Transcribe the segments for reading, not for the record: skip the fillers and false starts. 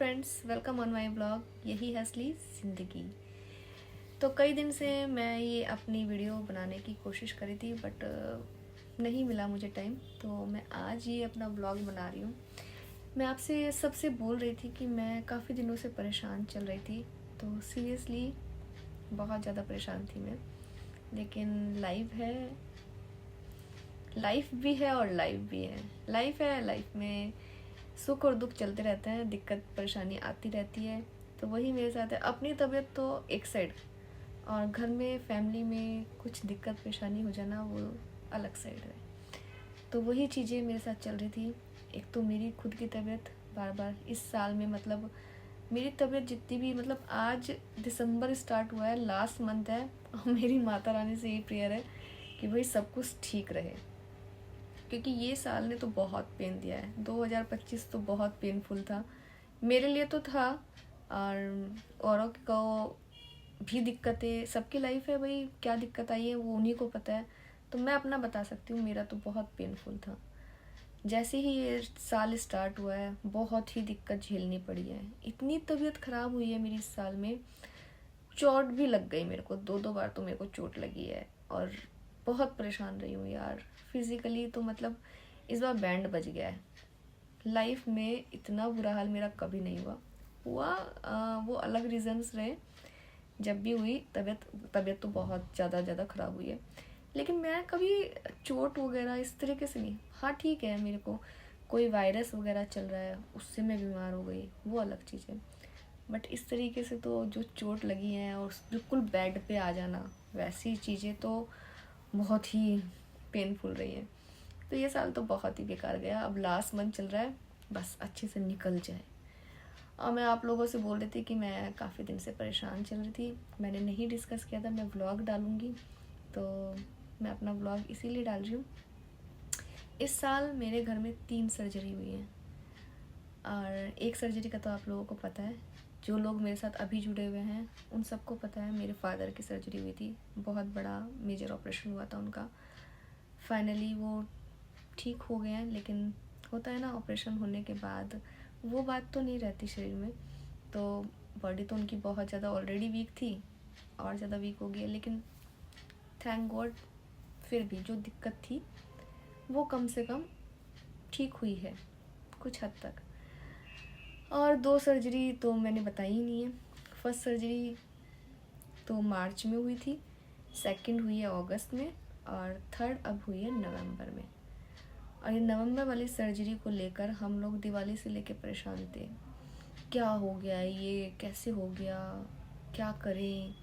Friends, welcome on my blog. यही है असली ज़िंदगी। तो कई दिन से मैं ये अपनी वीडियो बनाने की कोशिश करी थी, बट नहीं मिला मुझे टाइम। तो मैं आज ये अपना ब्लॉग बना रही हूँ। मैं आपसे सबसे बोल रही थी कि मैं काफ़ी दिनों से परेशान चल रही थी। तो सीरियसली बहुत ज़्यादा परेशान थी मैं। लेकिन लाइफ भी है और लाइफ भी है। लाइफ में सुख और दुख चलते रहते हैं, दिक्कत परेशानी आती रहती है। तो वही मेरे साथ है। अपनी तबीयत तो एक साइड, और घर में फैमिली में कुछ दिक्कत परेशानी हो जाना वो अलग साइड है। तो वही चीज़ें मेरे साथ चल रही थी। एक तो मेरी खुद की तबीयत बार बार इस साल में, मतलब मेरी तबीयत जितनी भी, मतलब आज दिसंबर स्टार्ट हुआ है, लास्ट मंथ है, और मेरी माता रानी से यही प्रेयर है कि भाई सब कुछ ठीक रहे। क्योंकि ये साल ने तो बहुत पेन दिया है। 2025 तो बहुत पेनफुल था मेरे लिए तो था, और औरों को भी दिक्कतें, सबकी लाइफ है भाई, क्या दिक्कत आई है वो उन्हीं को पता है। तो मैं अपना बता सकती हूँ, मेरा तो बहुत पेनफुल था। जैसे ही ये साल स्टार्ट हुआ है, बहुत ही दिक्कत झेलनी पड़ी है। इतनी तबीयत ख़राब हुई है मेरी इस साल में, चोट भी लग गई मेरे को, दो बार तो मेरे को चोट लगी है। और बहुत परेशान रही हूँ यार, फिज़िकली तो मतलब इस बार बैंड बज गया है। लाइफ में इतना बुरा हाल मेरा कभी नहीं वो अलग रीजंस रहे। जब भी हुई तबीयत तो बहुत ज़्यादा ख़राब हुई है। लेकिन मैं कभी चोट वगैरह इस तरीके से नहीं। हाँ ठीक है, मेरे को कोई वायरस वगैरह चल रहा है उससे मैं बीमार हो गई, वो अलग चीज़ है। बट इस तरीके से तो जो चोट लगी है और बिल्कुल बेड पे आ जाना, वैसी चीज़ें तो बहुत ही पेनफुल रही है। तो ये साल तो बहुत ही बेकार गया। अब लास्ट मंथ चल रहा है, बस अच्छे से निकल जाए। और मैं आप लोगों से बोल रही थी कि मैं काफ़ी दिन से परेशान चल रही थी, मैंने नहीं डिस्कस किया था मैं व्लॉग डालूँगी। तो मैं अपना व्लॉग इसीलिए डाल रही हूँ। इस साल मेरे घर में 3 सर्जरी हुई हैं, और एक सर्जरी का तो आप लोगों को पता है। जो लोग मेरे साथ अभी जुड़े हुए हैं उन सबको पता है, मेरे फादर की सर्जरी हुई थी। बहुत बड़ा मेजर ऑपरेशन हुआ था उनका। फाइनली वो ठीक हो गए हैं, लेकिन होता है ना, ऑपरेशन होने के बाद वो बात तो नहीं रहती शरीर में। तो बॉडी तो उनकी बहुत ज़्यादा ऑलरेडी वीक थी, और ज़्यादा वीक हो गई है। लेकिन थैंक गॉड, फिर भी जो दिक्कत थी वो कम से कम ठीक हुई है कुछ हद तक। और 2 सर्जरी तो मैंने बताई ही नहीं है। फर्स्ट सर्जरी तो मार्च में हुई थी, सेकंड हुई है अगस्त में, और थर्ड अब हुई है नवंबर में। और ये नवंबर वाली सर्जरी को लेकर हम लोग दिवाली से लेके परेशान थे। क्या हो गया ये, कैसे हो गया, क्या करें।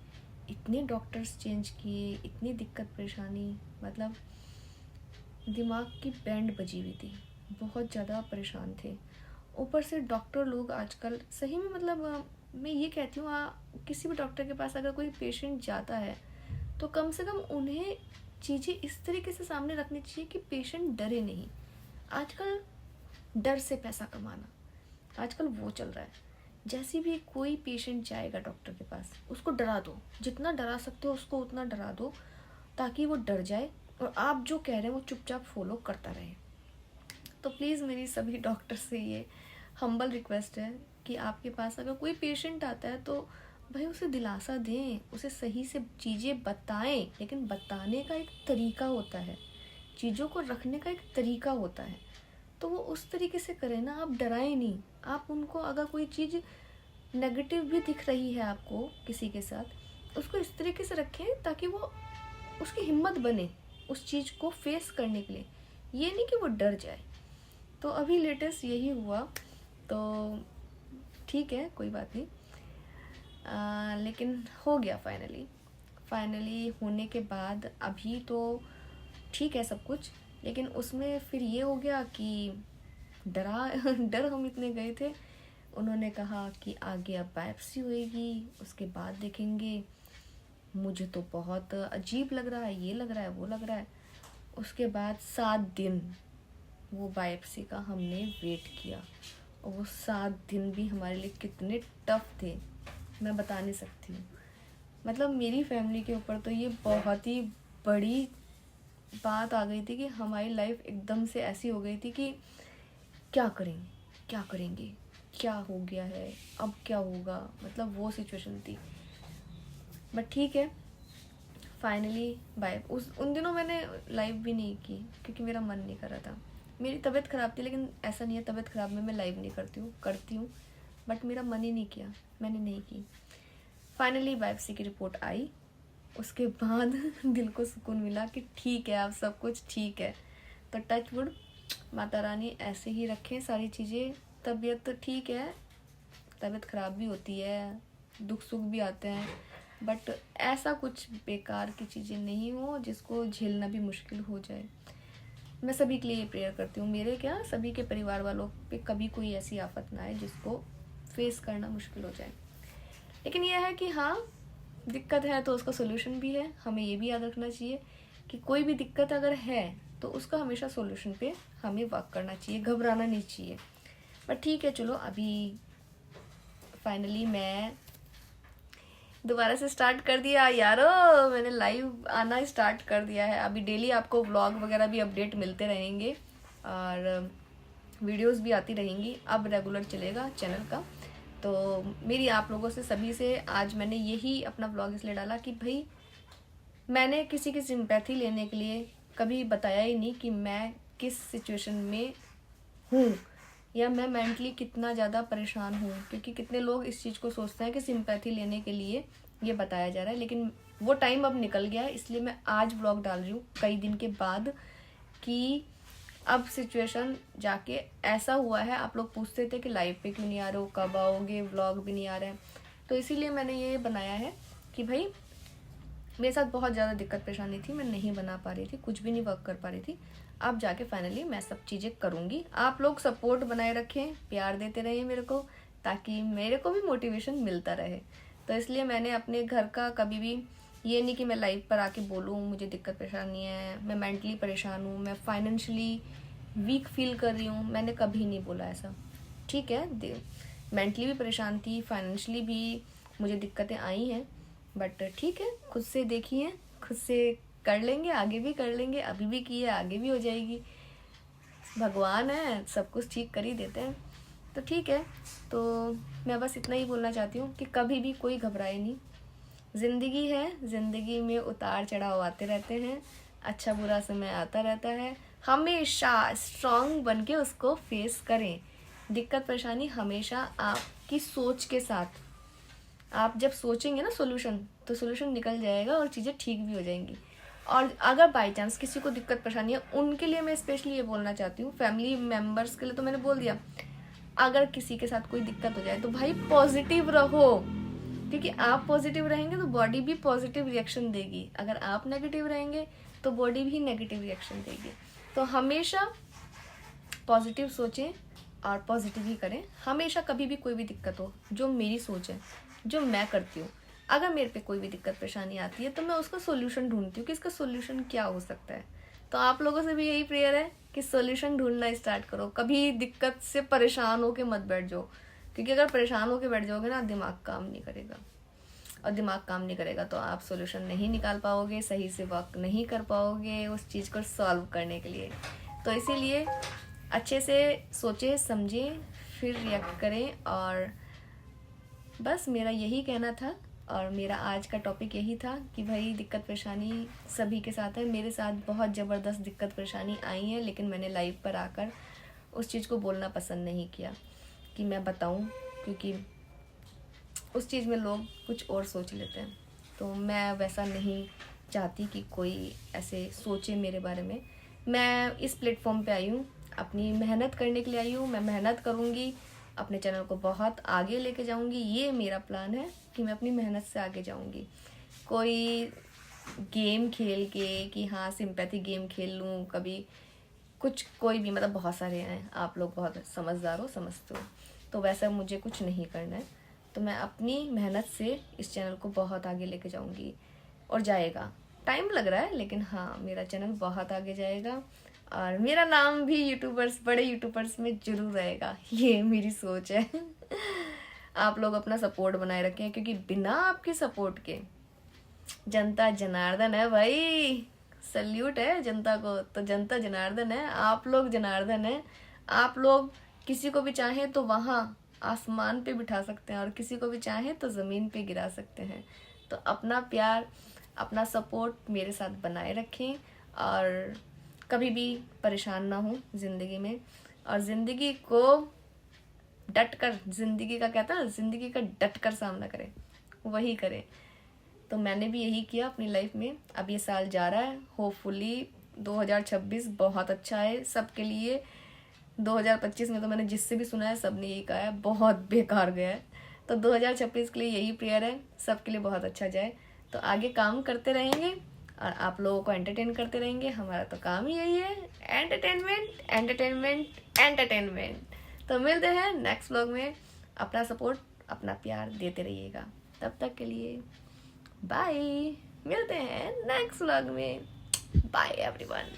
इतने डॉक्टर्स चेंज किए, इतनी दिक्कत परेशानी, मतलब दिमाग की बैंड बजी हुई थी। बहुत ज़्यादा परेशान थे। ऊपर से डॉक्टर लोग आजकल सही में, मतलब मैं ये कहती हूँ, किसी भी डॉक्टर के पास अगर कोई पेशेंट जाता है तो कम से कम उन्हें चीज़ें इस तरीके से सामने रखनी चाहिए कि पेशेंट डरे नहीं। आजकल डर से पैसा कमाना, आजकल वो चल रहा है। जैसे भी कोई पेशेंट जाएगा डॉक्टर के पास, उसको डरा दो, जितना डरा सकते हो उसको उतना डरा दो, ताकि वो डर जाए और आप जो कह रहे हैं वो चुपचाप फॉलो करता रहे। तो प्लीज़ मेरी सभी डॉक्टर से ये हम्बल रिक्वेस्ट है कि आपके पास अगर कोई पेशेंट आता है तो भाई उसे दिलासा दें, उसे सही से चीज़ें बताएं। लेकिन बताने का एक तरीका होता है, चीज़ों को रखने का एक तरीका होता है। तो वो उस तरीके से करें ना, आप डराएं नहीं। आप उनको, अगर कोई चीज़ नेगेटिव भी दिख रही है आपको किसी के साथ, उसको इस तरीके से रखें ताकि वो, उसकी हिम्मत बने उस चीज़ को फेस करने के लिए, ये नहीं कि वो डर जाए। तो अभी लेटेस्ट यही हुआ। तो ठीक है, कोई बात नहीं। लेकिन हो गया फाइनली होने के बाद अभी तो ठीक है सब कुछ। लेकिन उसमें फिर ये हो गया कि डर हम इतने गए थे। उन्होंने कहा कि आगे अब बायोप्सी होएगी, उसके बाद देखेंगे। मुझे तो बहुत अजीब लग रहा है, ये लग रहा है, वो लग रहा है। उसके बाद 7 दिन वो बायोप्सी का हमने वेट किया, और वो 7 दिन भी हमारे लिए कितने टफ थे मैं बता नहीं सकती हूँ। मतलब मेरी फैमिली के ऊपर तो ये बहुत ही बड़ी बात आ गई थी कि हमारी लाइफ एकदम से ऐसी हो गई थी कि क्या करेंगे क्या करेंगे। क्या हो गया है, अब क्या होगा, मतलब वो सिचुएशन थी। बट ठीक है, फाइनली बाय। उन दिनों मैंने लाइव भी नहीं की क्योंकि मेरा मन नहीं कर रहा था। मेरी तबीयत ख़राब थी, लेकिन ऐसा नहीं है तबीयत ख़राब में मैं लाइव नहीं करती हूँ, बट मेरा मन ही नहीं किया, मैंने नहीं की। फाइनली बायोप्सी की रिपोर्ट आई, उसके बाद दिल को सुकून मिला कि ठीक है, अब सब कुछ ठीक है। तो टच वुड, माता रानी ऐसे ही रखें सारी चीज़ें। तबीयत तो ठीक है, तबीयत ख़राब भी होती है, दुख सुख भी आते हैं, बट ऐसा कुछ बेकार की चीज़ें नहीं हो जिसको झेलना भी मुश्किल हो जाए। मैं सभी के लिए प्रेयर करती हूँ, मेरे क्या सभी के परिवार वालों पे कभी कोई ऐसी आफत ना आए जिसको फेस करना मुश्किल हो जाए। लेकिन यह है कि हाँ, दिक्कत है तो उसका सोल्यूशन भी है। हमें ये भी याद रखना चाहिए कि कोई भी दिक्कत अगर है तो उसका हमेशा सोल्यूशन पे हमें वर्क करना चाहिए, घबराना नहीं चाहिए। बट ठीक है, चलो अभी फाइनली मैं दोबारा से स्टार्ट कर दिया यारो, मैंने लाइव आना स्टार्ट कर दिया है। अभी डेली आपको व्लॉग वगैरह भी अपडेट मिलते रहेंगे और वीडियोस भी आती रहेंगी। अब रेगुलर चलेगा चैनल का। तो मेरी आप लोगों से सभी से आज मैंने यही अपना व्लॉग इसलिए डाला कि भाई मैंने किसी की सिंपैथी लेने के लिए कभी बताया ही नहीं कि मैं किस सिचुएशन में हूँ या मैं मेंटली कितना ज़्यादा परेशान हूँ, क्योंकि कितने लोग इस चीज़ को सोचते हैं कि सिंपैथी लेने के लिए ये बताया जा रहा है। लेकिन वो टाइम अब निकल गया है, इसलिए मैं आज व्लॉग डाल रही हूँ कई दिन के बाद कि अब सिचुएशन जाके ऐसा हुआ है। आप लोग पूछते थे कि लाइव पे क्यों नहीं आ रहे हो, कब आओगे, व्लॉग भी नहीं आ रहे हैं, तो इसीलिए मैंने ये बनाया है कि भाई मेरे साथ बहुत ज़्यादा दिक्कत परेशानी थी, मैं नहीं बना पा रही थी, कुछ भी नहीं वर्क कर पा रही थी। अब जाके फाइनली मैं सब चीज़ें करूँगी। आप लोग सपोर्ट बनाए रखें, प्यार देते रहिए मेरे को, ताकि मेरे को भी मोटिवेशन मिलता रहे। तो इसलिए मैंने अपने घर का कभी भी ये नहीं कि मैं लाइव पर आके बोलूँ मुझे दिक्कत परेशानी है, मैं मेंटली परेशान हूँ, मैं फाइनेंशियली वीक फील कर रही हूँ, मैंने कभी नहीं बोला ऐसा। ठीक है, मेंटली भी परेशान थी, फाइनेंशियली भी मुझे दिक्कतें आई हैं, बट ठीक है, खुद से देखिए, खुद से कर लेंगे, आगे भी कर लेंगे, अभी भी की है आगे भी हो जाएगी। भगवान है, सब कुछ ठीक कर ही देते हैं। तो ठीक है, तो मैं बस इतना ही बोलना चाहती हूँ कि कभी भी कोई घबराए नहीं। ज़िंदगी है, ज़िंदगी में उतार चढ़ाव आते रहते हैं, अच्छा बुरा समय आता रहता है, हमेशा स्ट्रांग बन के उसको फेस करें। दिक्कत परेशानी हमेशा आपकी सोच के साथ, आप जब सोचेंगे ना सोल्यूशन, तो सोल्यूशन निकल जाएगा और चीज़ें ठीक भी हो जाएंगी। और अगर बाई चांस किसी को दिक्कत परेशानी है, उनके लिए मैं स्पेशली ये बोलना चाहती हूँ, फैमिली मेम्बर्स के लिए तो मैंने बोल दिया, अगर किसी के साथ कोई दिक्कत हो जाए तो भाई पॉजिटिव रहो, क्योंकि आप पॉजिटिव रहेंगे तो बॉडी भी पॉजिटिव रिएक्शन देगी। अगर आप नेगेटिव रहेंगे तो बॉडी भी नेगेटिव रिएक्शन देगी। तो हमेशा पॉजिटिव सोचें और पॉजिटिव ही करें हमेशा। कभी भी कोई भी दिक्कत हो, जो मेरी सोच है, जो मैं करती हूँ, अगर मेरे पे कोई भी दिक्कत परेशानी आती है तो मैं उसका सोल्यूशन ढूंढती हूँ कि इसका सोल्यूशन क्या हो सकता है। तो आप लोगों से भी यही प्रेयर है कि सोल्यूशन ढूंढना स्टार्ट करो, कभी दिक्कत से परेशान होके मत बैठ जाओ, क्योंकि अगर परेशान होके बैठ जाओगे ना, दिमाग काम नहीं करेगा, और दिमाग काम नहीं करेगा तो आप सोल्यूशन नहीं निकाल पाओगे, सही से वर्क नहीं कर पाओगे उस चीज़ को सॉल्व करने के लिए। तो इसीलिए अच्छे से सोचें समझें फिर रिएक्ट करें। और बस मेरा यही कहना था, और मेरा आज का टॉपिक यही था कि भाई दिक्कत परेशानी सभी के साथ है। मेरे साथ बहुत ज़बरदस्त दिक्कत परेशानी आई है, लेकिन मैंने लाइव पर आकर उस चीज़ को बोलना पसंद नहीं किया कि मैं बताऊं, क्योंकि उस चीज़ में लोग कुछ और सोच लेते हैं। तो मैं वैसा नहीं चाहती कि कोई ऐसे सोचे मेरे बारे में। मैं इस प्लेटफॉर्म पे आई हूँ, अपनी मेहनत करने के लिए आई हूँ। मैं मेहनत करूँगी, अपने चैनल को बहुत आगे लेके जाऊँगी। ये मेरा प्लान है कि मैं अपनी मेहनत से आगे जाऊँगी। कोई गेम खेल के कि हाँ सिंपैथी गेम खेल लूँ, कभी कुछ कोई भी, मतलब बहुत सारे हैं, आप लोग बहुत समझदार हो, समझते हो, तो वैसा मुझे कुछ नहीं करना है। तो मैं अपनी मेहनत से इस चैनल को बहुत आगे लेके जाऊँगी, और जाएगा, टाइम लग रहा है लेकिन हाँ मेरा चैनल बहुत आगे जाएगा, और मेरा नाम भी यूट्यूबर्स, बड़े यूट्यूबर्स में जरूर रहेगा। ये मेरी सोच है। आप लोग अपना सपोर्ट बनाए रखें, क्योंकि बिना आपके सपोर्ट के, जनता जनार्दन है भाई, सल्यूट है जनता को, तो जनता जनार्दन है, आप लोग जनार्दन है। आप लोग किसी को भी चाहें तो वहाँ आसमान पे बिठा सकते हैं और किसी को भी चाहें तो ज़मीन पे गिरा सकते हैं। तो अपना प्यार, अपना सपोर्ट मेरे साथ बनाए रखें और कभी भी परेशान ना हो ज़िंदगी में, और ज़िंदगी को डट कर, ज़िंदगी का कहता है, ज़िंदगी का डट कर सामना करें, वही करें। तो मैंने भी यही किया अपनी लाइफ में। अब ये साल जा रहा है, होपफुली 2026 बहुत अच्छा है सबके लिए। 2025 में तो मैंने जिससे भी सुना है सब ने यही कहा है बहुत बेकार गया है। तो 2026 के लिए यही प्रेयर है, सबके लिए बहुत अच्छा जाए। तो आगे काम करते रहेंगे और आप लोगों को एंटरटेन करते रहेंगे। हमारा तो काम ही यही है, एंटरटेनमेंट एंटरटेनमेंट एंटरटेनमेंट। तो मिलते हैं नेक्स्ट व्लॉग में। अपना सपोर्ट, अपना प्यार देते रहिएगा। तब तक के लिए बाय, मिलते हैं नेक्स्ट व्लॉग में। Bye everyone.